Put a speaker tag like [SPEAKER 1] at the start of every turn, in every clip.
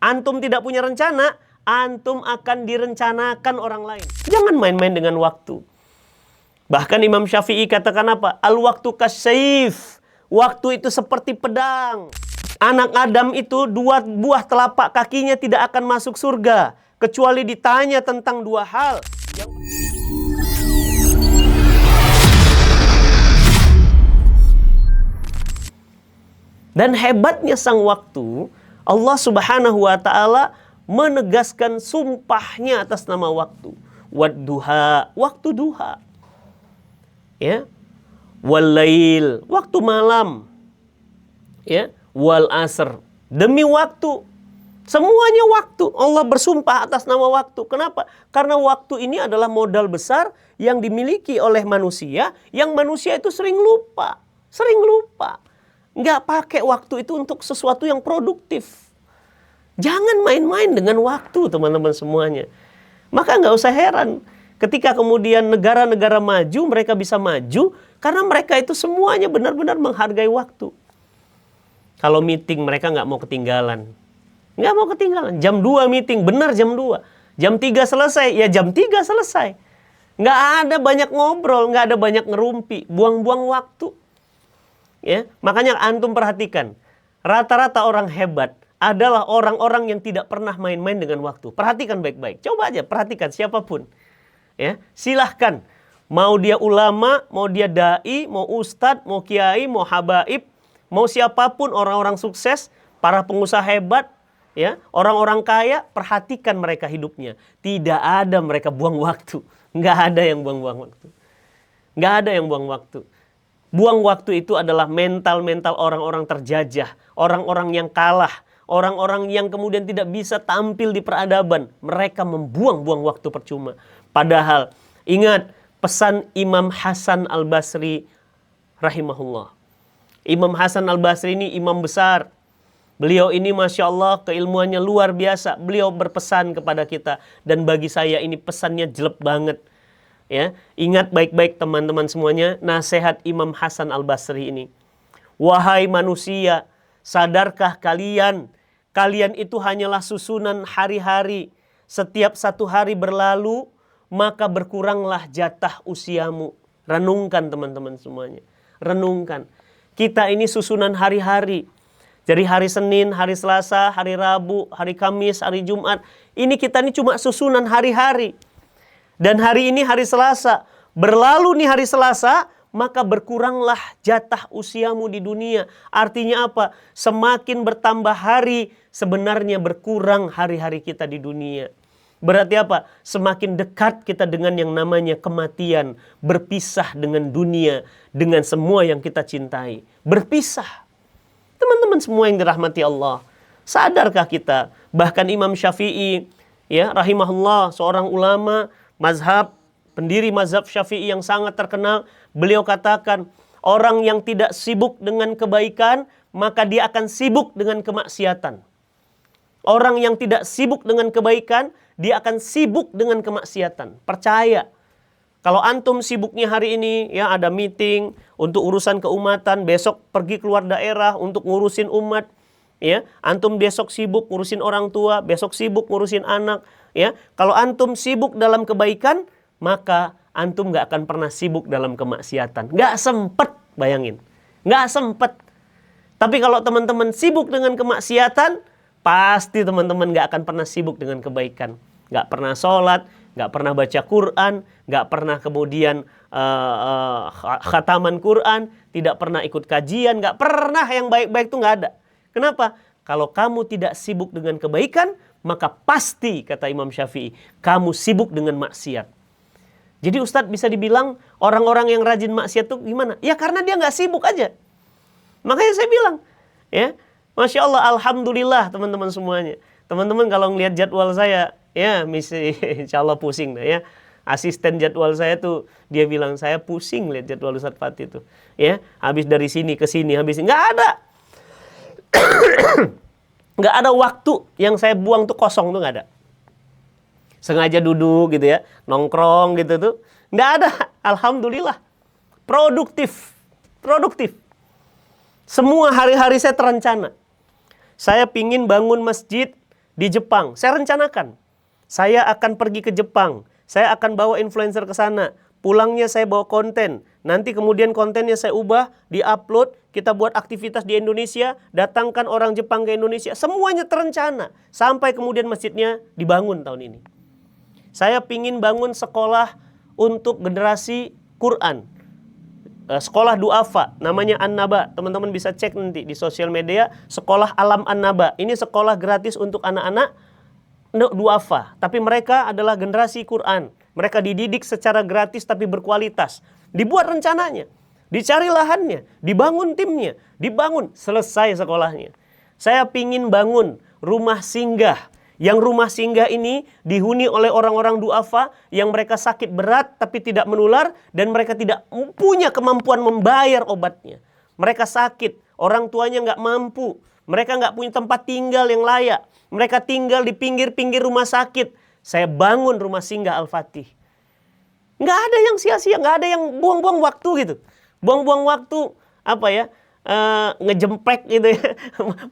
[SPEAKER 1] Antum tidak punya rencana, antum akan direncanakan orang lain. Jangan main-main dengan waktu. Bahkan Imam Syafi'i katakan apa? Al-waktu kasyif. Waktu itu seperti pedang. Anak Adam itu 2 buah telapak kakinya tidak akan masuk surga kecuali ditanya tentang 2 hal. Dan hebatnya sang waktu, Allah Subhanahu wa ta'ala menegaskan sumpahnya atas nama waktu. Wadduha, waktu duha. Ya. Walail, waktu malam. Ya. Wal asr, demi waktu. Semuanya waktu. Allah bersumpah atas nama waktu. Kenapa? Karena waktu ini adalah modal besar yang dimiliki oleh manusia, yang manusia itu sering lupa. Sering lupa. Nggak pakai waktu itu untuk sesuatu yang produktif. Jangan main-main dengan waktu, teman-teman semuanya. Maka nggak usah heran ketika kemudian negara-negara maju, mereka bisa maju karena mereka itu semuanya benar-benar menghargai waktu. Kalau meeting mereka nggak mau ketinggalan. Nggak mau ketinggalan. Jam 2 meeting, benar jam 2. Jam 3 selesai, ya jam 3 selesai. Nggak ada banyak ngobrol, nggak ada banyak ngerumpi. Buang-buang waktu. Ya, makanya antum perhatikan, rata-rata orang hebat adalah orang-orang yang tidak pernah main-main dengan waktu. Perhatikan baik-baik. Coba aja perhatikan siapapun. Ya, silahkan. Mau dia ulama, mau dia dai, mau ustadz, mau kiai, mau habaib, mau siapapun orang-orang sukses, para pengusaha hebat, ya, orang-orang kaya, perhatikan mereka hidupnya. Tidak ada mereka buang waktu. Nggak ada yang buang-buang waktu. Nggak ada yang buang waktu. Buang waktu itu adalah mental-mental orang-orang terjajah, orang-orang yang kalah, orang-orang yang kemudian tidak bisa tampil di peradaban. Mereka membuang-buang waktu percuma. Padahal, ingat pesan Imam Hasan Al-Basri rahimahullah. Imam Hasan Al-Basri ini imam besar. Beliau ini Masya Allah keilmuannya luar biasa. Beliau berpesan kepada kita. Dan bagi saya ini pesannya jelek banget. Ya, ingat baik-baik teman-teman semuanya nasihat Imam Hasan Al-Basri ini. Wahai manusia, sadarkah kalian itu hanyalah susunan hari-hari. Setiap 1 hari berlalu, maka berkuranglah jatah usiamu. Renungkan teman-teman semuanya. Renungkan. Kita ini susunan hari-hari. Jadi hari Senin, hari Selasa, hari Rabu, hari Kamis, hari Jumat. Ini kita ini cuma susunan hari-hari. Dan hari ini hari Selasa. Berlalu nih hari Selasa, maka berkuranglah jatah usiamu di dunia. Artinya apa? Semakin bertambah hari, sebenarnya berkurang hari-hari kita di dunia. Berarti apa? Semakin dekat kita dengan yang namanya kematian. Berpisah dengan dunia, dengan semua yang kita cintai. Berpisah. Teman-teman semua yang dirahmati Allah. Sadarkah kita? Bahkan Imam Syafi'i, ya, rahimahullah, seorang ulama, mazhab, pendiri mazhab Syafi'i yang sangat terkenal, beliau katakan, orang yang tidak sibuk dengan kebaikan, maka dia akan sibuk dengan kemaksiatan. Orang yang tidak sibuk dengan kebaikan, dia akan sibuk dengan kemaksiatan. Percaya. Kalau antum sibuknya hari ini, ya ada meeting untuk urusan keumatan, besok pergi keluar daerah untuk ngurusin umat, ya. Antum besok sibuk ngurusin orang tua, besok sibuk ngurusin anak, ya. Kalau antum sibuk dalam kebaikan, maka antum nggak akan pernah sibuk dalam kemaksiatan. Nggak sempet, bayangin. Nggak sempet. Tapi kalau teman-teman sibuk dengan kemaksiatan, pasti teman-teman nggak akan pernah sibuk dengan kebaikan. Nggak pernah sholat, nggak pernah baca Quran, nggak pernah kemudian khataman Quran, tidak pernah ikut kajian, nggak pernah yang baik-baik itu nggak ada. Kenapa? Kalau kamu tidak sibuk dengan kebaikan, maka pasti, kata Imam Syafi'i, kamu sibuk dengan maksiat. Jadi Ustadz bisa dibilang orang-orang yang rajin maksiat itu gimana? Ya karena dia nggak sibuk aja. Makanya saya bilang, ya, Masya Allah, Alhamdulillah teman-teman semuanya. Teman-teman kalau ngelihat jadwal saya, ya misi insya Allah pusing dah ya. Asisten jadwal saya tuh dia bilang saya pusing lihat jadwal Ustadz Fatih tuh. Ya, habis dari sini ke sini, habis nggak ada. Nggak ada waktu yang saya buang tuh kosong tuh nggak ada. Sengaja duduk gitu ya, nongkrong gitu tuh. Nggak ada, Alhamdulillah. Produktif. Semua hari-hari saya terencana. Saya pingin bangun masjid di Jepang. Saya rencanakan, saya akan pergi ke Jepang. Saya akan bawa influencer ke sana. Pulangnya saya bawa konten. Nanti kemudian kontennya saya ubah, di-upload. Kita buat aktivitas di Indonesia. Datangkan orang Jepang ke Indonesia. Semuanya terencana. Sampai kemudian masjidnya dibangun tahun ini. Saya pingin bangun sekolah untuk generasi Quran. Sekolah duafa, namanya An-Naba. Teman-teman bisa cek nanti di sosial media. Sekolah Alam An-Naba. Ini sekolah gratis untuk anak-anak duafa. Tapi mereka adalah generasi Quran. Mereka dididik secara gratis tapi berkualitas. Dibuat rencananya. Dicari lahannya. Dibangun timnya. Dibangun. Selesai sekolahnya. Saya pingin bangun rumah singgah. Yang rumah singgah ini dihuni oleh orang-orang duafa yang mereka sakit berat tapi tidak menular dan mereka tidak punya kemampuan membayar obatnya. Mereka sakit, orang tuanya nggak mampu, mereka nggak punya tempat tinggal yang layak. Mereka tinggal di pinggir-pinggir rumah sakit. Saya bangun rumah singgah Al-Fatih. Nggak ada yang sia-sia, nggak ada yang buang-buang waktu gitu. Buang-buang waktu apa ya? Ngejempek gitu ya.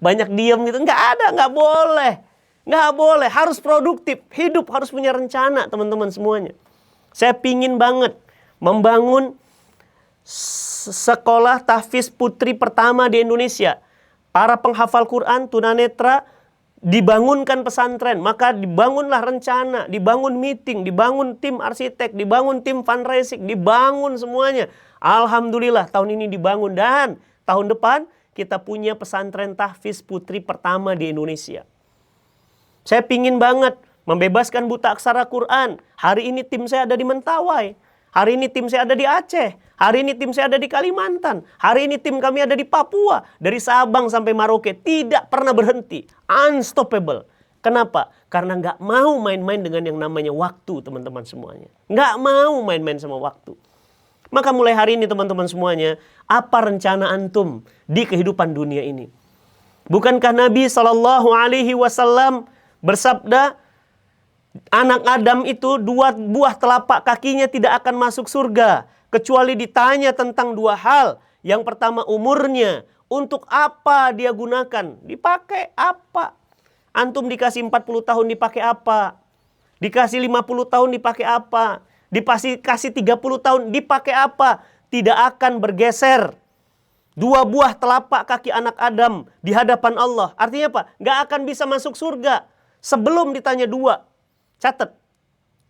[SPEAKER 1] Banyak diam gitu. Nggak ada, nggak boleh. Nggak boleh, harus produktif. Hidup harus punya rencana, teman-teman semuanya. Saya pingin banget membangun sekolah tahfiz putri pertama di Indonesia. Para penghafal Quran, tunanetra, dibangunkan pesantren. Maka dibangunlah rencana, dibangun meeting, dibangun tim arsitek, dibangun tim fundraising, dibangun semuanya. Alhamdulillah tahun ini dibangun dan tahun depan kita punya pesantren tahfiz putri pertama di Indonesia. Saya pingin banget membebaskan buta aksara Quran. Hari ini tim saya ada di Mentawai. Hari ini tim saya ada di Aceh. Hari ini tim saya ada di Kalimantan. Hari ini tim kami ada di Papua. Dari Sabang sampai Merauke. Tidak pernah berhenti. Unstoppable. Kenapa? Karena nggak mau main-main dengan yang namanya waktu, teman-teman semuanya. Nggak mau main-main sama waktu. Maka mulai hari ini teman-teman semuanya, apa rencana antum di kehidupan dunia ini? Bukankah Nabi SAW bersabda, anak Adam itu 2 buah telapak kakinya tidak akan masuk surga kecuali ditanya tentang 2 hal. Yang pertama umurnya, untuk apa dia gunakan? Dipakai apa? Antum dikasih 40 tahun dipakai apa? Dikasih 50 tahun dipakai apa? Dikasih 30 tahun dipakai apa? Tidak akan bergeser. 2 buah telapak kaki anak Adam di hadapan Allah. Artinya apa? Nggak akan bisa masuk surga sebelum ditanya 2. Catat.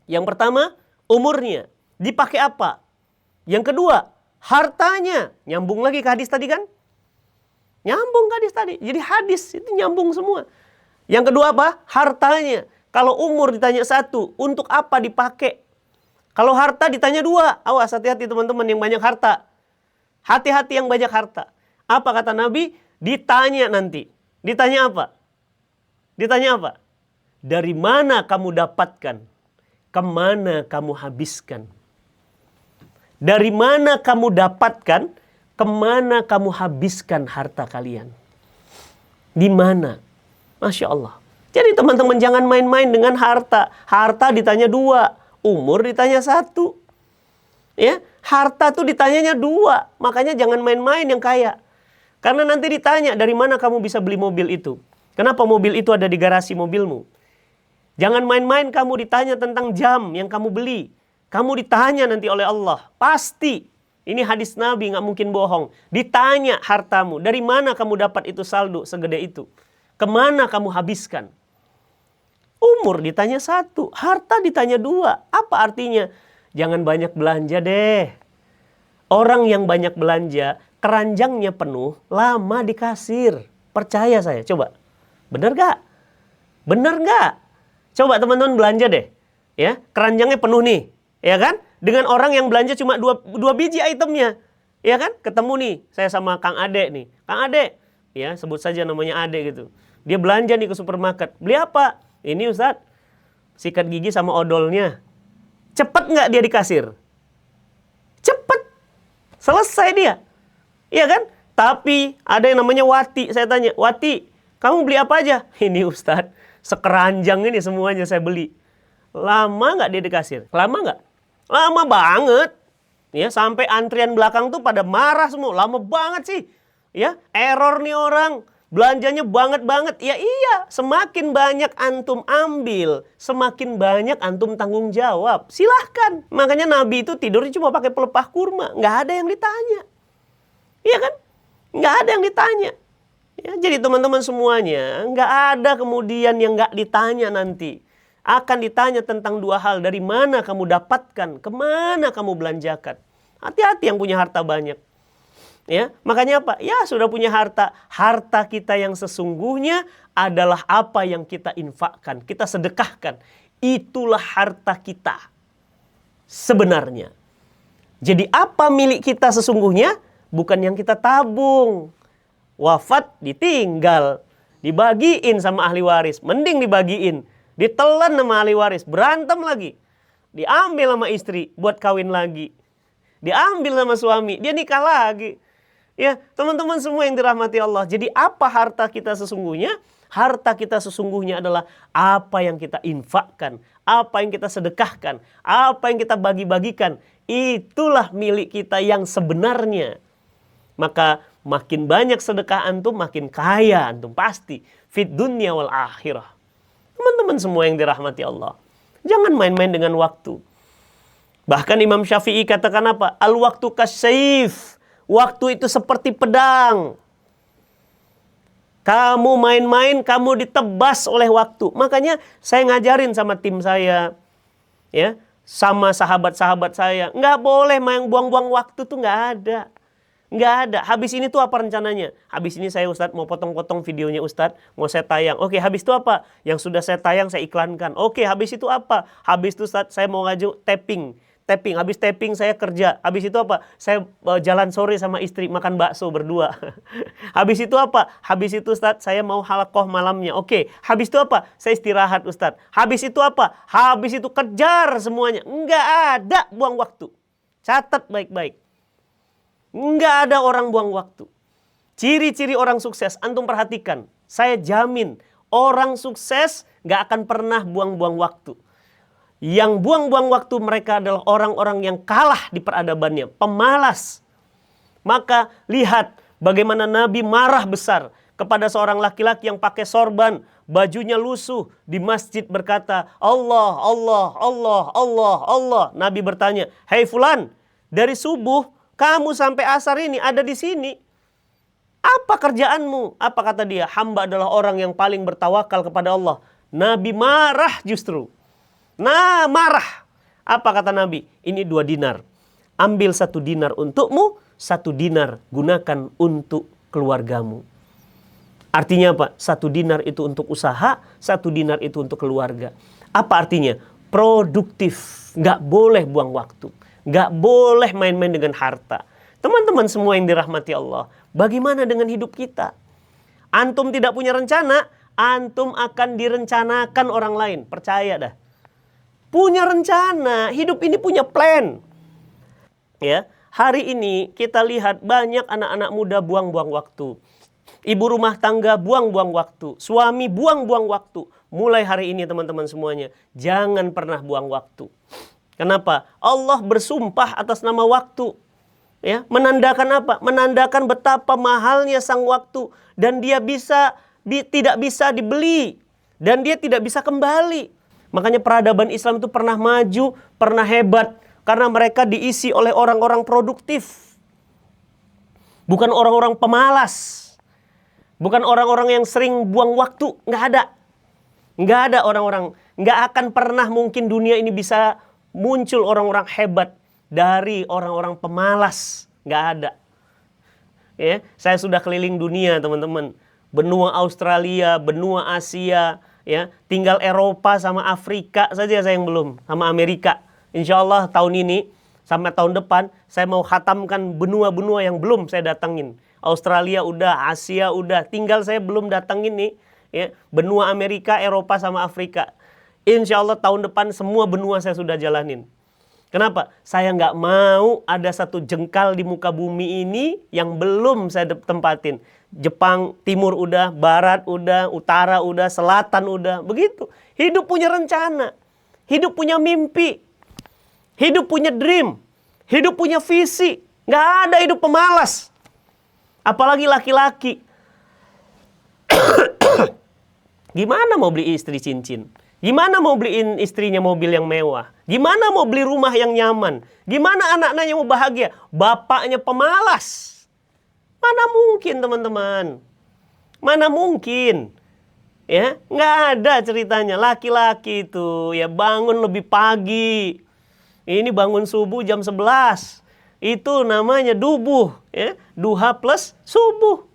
[SPEAKER 1] Yang pertama, umurnya. Dipakai apa? Yang kedua, hartanya. Nyambung lagi ke hadis tadi kan? Nyambung ke hadis tadi. Jadi hadis itu nyambung semua. Yang kedua apa? Hartanya. Kalau umur ditanya 1, untuk apa dipakai? Kalau harta ditanya 2. Awas, hati-hati teman-teman yang banyak harta. Hati-hati yang banyak harta. Apa kata Nabi? Ditanya nanti. Ditanya apa? Ditanya apa? Dari mana kamu dapatkan? Kemana kamu habiskan? Dari mana kamu dapatkan? Kemana kamu habiskan harta kalian? Di mana? Masya Allah. Jadi teman-teman jangan main-main dengan harta. Harta ditanya 2. Umur ditanya 1. Ya, harta tuh ditanyanya 2. Makanya jangan main-main yang kaya. Karena nanti ditanya dari mana kamu bisa beli mobil itu. Kenapa mobil itu ada di garasi mobilmu? Jangan main-main kamu ditanya tentang jam yang kamu beli. Kamu ditanya nanti oleh Allah. Pasti. Ini hadis Nabi, nggak mungkin bohong. Ditanya hartamu. Dari mana kamu dapat itu saldo segede itu? Kemana kamu habiskan? Umur ditanya 1. Harta ditanya 2. Apa artinya? Jangan banyak belanja deh. Orang yang banyak belanja, keranjangnya penuh, lama di kasir. Percaya saya, coba. Bener gak? Bener gak? Coba teman-teman belanja deh, ya keranjangnya penuh nih, ya kan? Dengan orang yang belanja cuma 2 biji itemnya, ya kan? Ketemu nih, saya sama Kang Ade nih, Kang Ade, ya sebut saja namanya Ade gitu. Dia belanja nih ke supermarket, beli apa? Ini Ustadz, sikat gigi sama odolnya. Cepet nggak dia di kasir? Cepet, selesai dia, iya kan? Tapi ada yang namanya Wati, saya tanya, Wati, kamu beli apa aja? Ini Ustadz. Sekeranjang ini semuanya saya beli. Lama nggak dia di kasir? Lama nggak? Lama banget. Ya, sampai antrian belakang tuh pada marah semua. Lama banget sih. Ya, error nih orang. belanjanya banget-banget. Ya iya, semakin banyak antum ambil, semakin banyak antum tanggung jawab. Silahkan. Makanya Nabi itu tidurnya cuma pakai pelepah kurma. Nggak ada yang ditanya. Iya kan? Nggak ada yang ditanya. Ya, jadi teman-teman semuanya, nggak ada kemudian yang nggak ditanya nanti. Akan ditanya tentang dua hal. Dari mana kamu dapatkan, kemana kamu belanjakan. Hati-hati yang punya harta banyak. Ya, makanya apa? Ya, sudah punya harta. Harta kita yang sesungguhnya adalah apa yang kita infakkan, kita sedekahkan. Itulah harta kita sebenarnya. Jadi apa milik kita sesungguhnya? Bukan yang kita tabung. Wafat ditinggal, dibagiin sama ahli waris. Mending dibagiin, ditelan sama ahli waris, berantem lagi. Diambil sama istri buat kawin lagi. Diambil sama suami, dia nikah lagi. Ya, teman-teman semua yang dirahmati Allah. Jadi apa harta kita sesungguhnya? Harta kita sesungguhnya adalah apa yang kita infakkan, apa yang kita sedekahkan, apa yang kita bagi-bagikan. Itulah milik kita yang sebenarnya. Maka makin banyak sedekah antum, makin kaya antum pasti. Fit dunya wal akhirah. Teman-teman semua yang dirahmati Allah. Jangan main-main dengan waktu. Bahkan Imam Syafi'i katakan apa? Al-waktu kasyif. Waktu itu seperti pedang. Kamu main-main, kamu ditebas oleh waktu. Makanya saya ngajarin sama tim saya, ya, sama sahabat-sahabat saya, nggak boleh main buang-buang waktu tuh, nggak ada. Nggak ada. Habis ini tuh apa rencananya? Habis ini saya Ustadz mau potong-potong videonya Ustadz, mau saya tayang. Oke, habis itu apa? Yang sudah saya tayang saya iklankan. Oke, habis itu apa? Habis itu Ustadz saya mau ngaju tapping. Habis tapping saya kerja. Habis itu apa? Saya jalan sore sama istri makan bakso berdua. Habis itu apa? Habis itu Ustadz saya mau halaqah malamnya. Oke, habis itu apa? Saya istirahat Ustadz. Habis itu apa? Habis itu kejar semuanya. Nggak ada buang waktu. Catat baik-baik. Nggak ada orang buang waktu. Ciri-ciri orang sukses, antum perhatikan. Saya jamin, orang sukses nggak akan pernah buang-buang waktu. Yang buang-buang waktu mereka adalah orang-orang yang kalah di peradabannya, pemalas. Maka lihat bagaimana Nabi marah besar kepada seorang laki-laki yang pakai sorban, bajunya lusuh di masjid berkata, Allah, Allah, Allah, Allah, Allah. Nabi bertanya, hei fulan, dari subuh kamu sampai asar ini ada di sini. Apa kerjaanmu? Apa kata dia? Hamba adalah orang yang paling bertawakal kepada Allah. Nabi marah justru. Nah, marah. Apa kata Nabi? Ini 2 dinar. Ambil 1 dinar untukmu, 1 dinar gunakan untuk keluargamu. Artinya apa? 1 dinar itu untuk usaha, 1 dinar itu untuk keluarga. Apa artinya? Produktif. Nggak boleh buang waktu. Nggak boleh main-main dengan harta. Teman-teman semua yang dirahmati Allah, bagaimana dengan hidup kita? Antum tidak punya rencana, antum akan direncanakan orang lain. Percaya dah. Punya rencana, hidup ini punya plan. Ya, hari ini kita lihat banyak anak-anak muda buang-buang waktu. Ibu rumah tangga buang-buang waktu. Suami buang-buang waktu. Mulai hari ini teman-teman semuanya, jangan pernah buang waktu. Kenapa? Allah bersumpah atas nama waktu. Ya, menandakan apa? Menandakan betapa mahalnya sang waktu. Dan dia tidak bisa dibeli. Dan dia tidak bisa kembali. Makanya peradaban Islam itu pernah maju, pernah hebat. Karena mereka diisi oleh orang-orang produktif. Bukan orang-orang pemalas. Bukan orang-orang yang sering buang waktu. Nggak ada. Nggak ada orang-orang. Nggak akan pernah mungkin dunia ini bisa muncul orang-orang hebat dari orang-orang pemalas. Nggak ada. Ya, saya sudah keliling dunia teman-teman. Benua Australia, benua Asia, ya, tinggal Eropa sama Afrika saja saya yang belum, sama Amerika. Insya Allah tahun ini sampai tahun depan saya mau khatamkan benua-benua yang belum saya datangin. Australia udah, Asia udah, tinggal saya belum datangin nih, ya, benua Amerika, Eropa sama Afrika. Insya Allah tahun depan semua benua saya sudah jalanin. Kenapa? Saya nggak mau ada satu jengkal di muka bumi ini yang belum saya tempatin. Jepang, timur udah, barat udah, utara udah, selatan udah. Begitu. Hidup punya rencana. Hidup punya mimpi. Hidup punya dream. Hidup punya visi. Nggak ada hidup pemalas. Apalagi laki-laki. Gimana mau beli istri cincin? Gimana mau beliin istrinya mobil yang mewah? Gimana mau beli rumah yang nyaman? Gimana anak-anaknya mau bahagia? Bapaknya pemalas. Mana mungkin, teman-teman? Mana mungkin? Ya, nggak ada ceritanya. Laki-laki itu ya bangun lebih pagi. Ini bangun subuh jam 11. Itu namanya dubuh, ya. Duha plus subuh.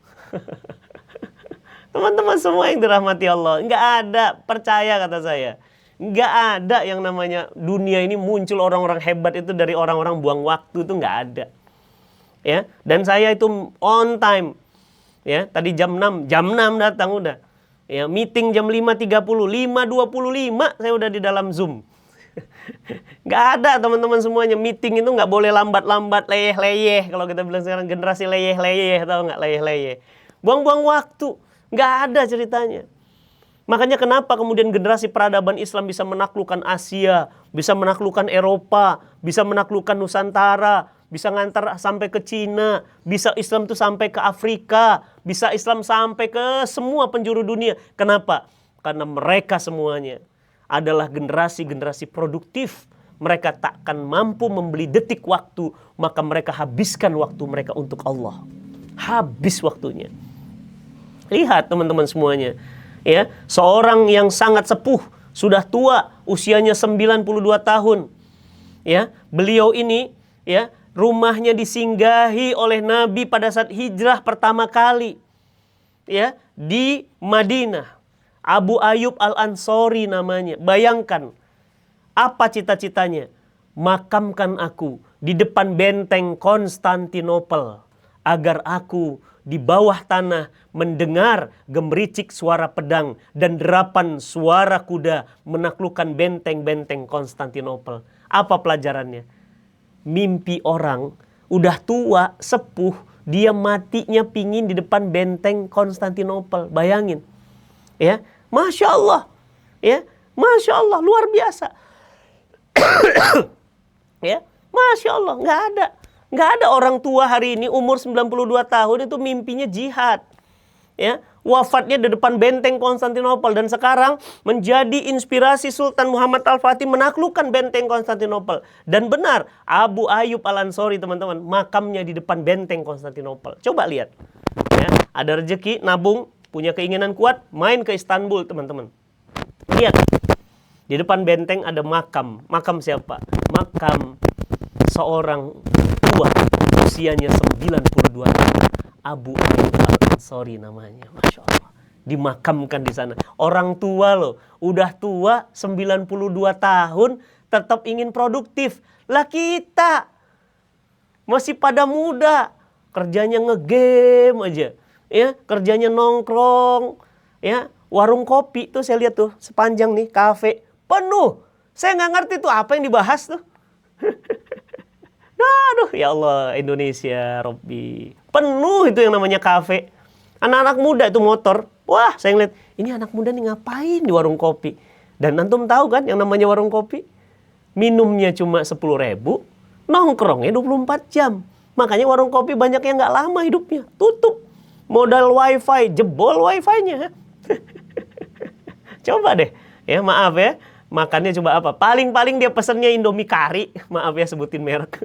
[SPEAKER 1] Teman-teman semua yang dirahmati Allah, nggak ada, percaya kata saya, nggak ada yang namanya dunia ini muncul orang-orang hebat itu dari orang-orang buang waktu, itu nggak ada. Ya, dan saya itu on time. Ya, tadi jam 6 datang udah. Ya, meeting jam 5.30, 5.25 saya udah di dalam Zoom. Nggak ada, teman-teman semuanya. Meeting itu nggak boleh lambat-lambat, leyeh-leyeh. Kalau kita bilang sekarang generasi leyeh-leyeh, tahu nggak leyeh-leyeh? Buang-buang waktu. Nggak ada ceritanya. Makanya kenapa kemudian generasi peradaban Islam bisa menaklukkan Asia, bisa menaklukkan Eropa, bisa menaklukkan Nusantara, bisa ngantar sampai ke Cina, bisa Islam tuh sampai ke Afrika, bisa Islam sampai ke semua penjuru dunia. Kenapa? Karena mereka semuanya adalah generasi-generasi produktif. Mereka takkan mampu membeli detik waktu, maka mereka habiskan waktu mereka untuk Allah. Habis waktunya. Lihat teman-teman semuanya, ya, seorang yang sangat sepuh, sudah tua, usianya 92 tahun. Ya, beliau ini, ya, rumahnya disinggahi oleh Nabi pada saat hijrah pertama kali. Ya, di Madinah. Abu Ayyub Al-Ansori namanya. Bayangkan, apa cita-citanya? Makamkan aku di depan benteng Konstantinopel, agar aku di bawah tanah mendengar gemericik suara pedang dan derapan suara kuda menaklukkan benteng-benteng Konstantinopel. Apa pelajarannya? Mimpi orang udah tua, sepuh, dia matinya pingin di depan benteng Konstantinopel. Bayangin. Ya, Masya Allah. Ya, Masya Allah, luar biasa. Ya, Masya Allah, nggak ada orang tua hari ini umur 92 tahun itu mimpinya jihad. Ya, wafatnya di depan benteng Konstantinopel dan sekarang menjadi inspirasi Sultan Muhammad Al-Fatih menaklukkan benteng Konstantinopel. Dan benar, Abu Ayyub Al-Ansori, teman-teman, makamnya di depan benteng Konstantinopel. Coba lihat. Ya, ada rezeki, nabung, punya keinginan kuat, main ke Istanbul, teman-teman. Lihat. Di depan benteng ada makam. Makam siapa? Makam seorang tua, usianya 92 tahun. Abu Ayyub Al-Ansori namanya. Masya Allah. Dimakamkan di sana. Orang tua loh. Udah tua, 92 tahun, tetap ingin produktif. Lah kita masih pada muda. Kerjanya ngegame aja. Ya, kerjanya nongkrong. Ya, warung kopi tuh saya lihat tuh. Sepanjang nih, kafe. Penuh. Saya nggak ngerti tuh apa yang dibahas tuh. Aduh, ya Allah, Indonesia, Robbi. Penuh itu yang namanya kafe. Anak-anak muda itu motor. Wah, saya ngeliat, ini anak muda nih ngapain di warung kopi. Dan antum tahu kan yang namanya warung kopi? Minumnya cuma 10.000, nongkrongnya 24 jam. Makanya warung kopi banyak yang nggak lama hidupnya. Tutup. Modal wifi, jebol wifi-nya. Coba deh, ya maaf ya. Makannya coba apa? Paling-paling dia pesennya Indomie kari. Maaf ya sebutin merek.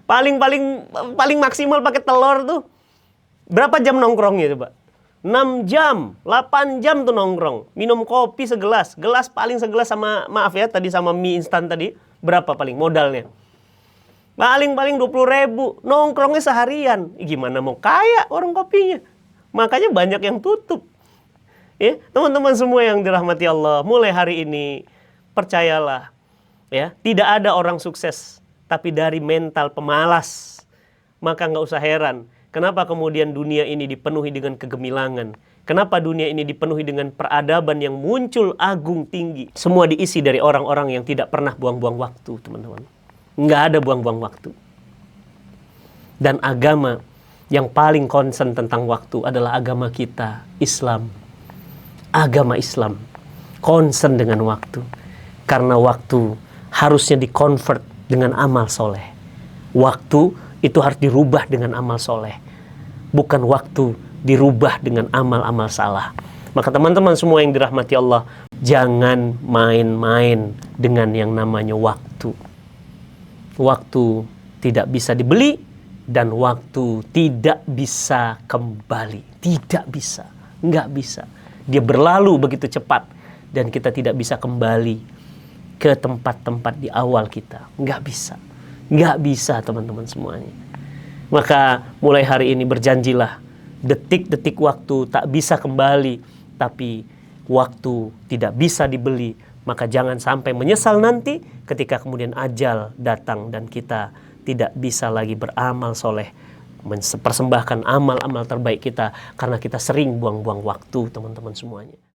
[SPEAKER 1] Paling maksimal pakai telur tuh. Berapa jam nongkrongnya coba? 6 jam, 8 jam tuh nongkrong. Minum kopi segelas. Gelas paling segelas sama, maaf ya, tadi sama mie instan tadi. Berapa paling modalnya? Paling 20.000. Nongkrongnya seharian. Gimana mau kaya warung kopinya? Makanya banyak yang tutup. Ya, teman-teman semua yang dirahmati Allah, mulai hari ini percayalah, ya, tidak ada orang sukses tapi dari mental pemalas. Maka nggak usah heran kenapa kemudian dunia ini dipenuhi dengan kegemilangan. Kenapa dunia ini dipenuhi dengan peradaban yang muncul agung tinggi. Semua diisi dari orang-orang yang tidak pernah buang-buang waktu, teman-teman. Nggak ada buang-buang waktu. Dan agama yang paling concern tentang waktu adalah agama kita, Islam. Agama Islam concern dengan waktu. Karena waktu harusnya dikonvert dengan amal soleh. Waktu itu harus dirubah dengan amal soleh. Bukan waktu dirubah dengan amal-amal salah. Maka teman-teman semua yang dirahmati Allah, jangan main-main dengan yang namanya waktu. Waktu tidak bisa dibeli dan waktu tidak bisa kembali. Tidak bisa, nggak bisa. Dia berlalu begitu cepat dan kita tidak bisa kembali ke tempat-tempat di awal kita. Nggak bisa. Nggak bisa teman-teman semuanya. Maka mulai hari ini berjanjilah, detik-detik waktu tak bisa kembali, tapi waktu tidak bisa dibeli. Maka jangan sampai menyesal nanti ketika kemudian ajal datang dan kita tidak bisa lagi beramal soleh, mempersembahkan amal-amal terbaik kita karena kita sering buang-buang waktu teman-teman semuanya.